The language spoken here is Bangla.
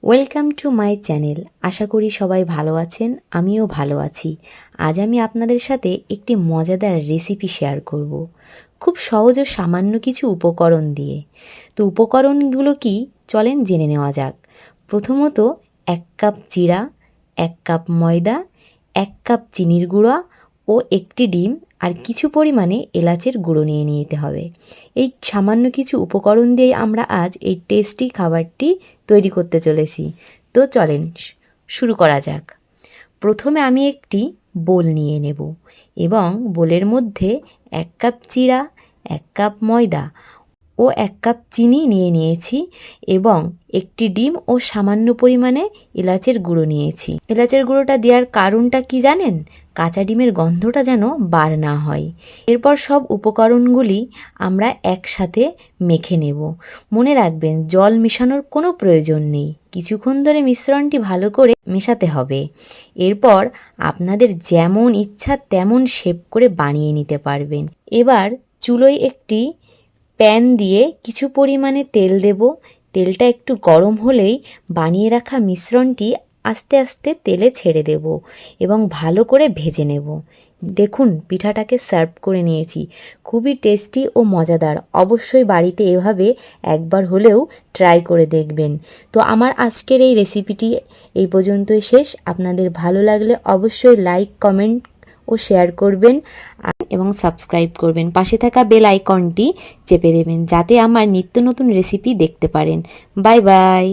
Welcome to my channel. আশা করি সবাই ভালো আছেন, আমিও ভালো আছি। আজ আমি আপনাদের সাথে একটি মজাদার রেসিপি শেয়ার করব, খুব সহজ ও সামান্য কিছু উপকরণ দিয়ে। তো উপকরণগুলো কি চলেন জেনে নেওয়া যাক। প্রথমত 1 কাপ জিরা, 1 কাপ ময়দা, 1 কাপ চিনির গুঁড়া ও একটি ডিম আর কিছু পরিমাণে এলাচের গুঁড়ো নিয়ে নিতে হবে। এই সামান্য কিছু উপকরণ দিয়ে আমরা আজ এই টেস্টি খাবারটি তৈরি করতে চলেছি। তো চলেন শুরু করা যাক। প্রথমে আমি একটি বোল নিয়ে নেব এবং বোলের মধ্যে 1 কাপ জিরা, 1 কাপ ময়দা ও 1 কাপ চিনি নিয়ে নিয়েছি এবং একটি ডিম ও সামান্য পরিমাণে এলাচের গুঁড়ো নিয়েছি। এলাচের গুঁড়োটা দেওয়ার কারণটা কি জানেন? কাঁচা ডিমের গন্ধটা যেন বার না হয়। এরপর সব উপকরণগুলি আমরা একসাথে মেখে নেব। মনে রাখবেন, জল মেশানোর কোনো প্রয়োজন নেই। কিছুক্ষণ ধরে মিশ্রণটি ভালো করে মেশাতে হবে। এরপর আপনাদের যেমন ইচ্ছা তেমন শেপ করে বানিয়ে নিতে পারবেন। এবার চুলোয় একটি প্যান দিয়ে কিছু পরিমাণে তেল দেব। তেলটা একটু গরম হলেই বানিয়ে রাখা মিশ্রণটি আস্তে আস্তে তেলে ছেড়ে দেব এবং ভালো করে ভেজে নেব। দেখুন, পিঠাটাকে সার্ভ করে নিয়েছি। খুবই টেস্টি ও মজাদার। অবশ্যই বাড়িতে এভাবে একবার হলেও ট্রাই করে দেখবেন। তো আমার আজকের এই রেসিপিটি এই পর্যন্তই শেষ। আপনাদের ভালো লাগলে অবশ্যই লাইক, কমেন্ট ও শেয়ার করবেন এবং সাবস্ক্রাইব করবেন। পাশে থাকা বেল আইকনটি চেপে দেবেন যাতে আমার নিত্য নতুন রেসিপি দেখতে পারেন। Bye bye.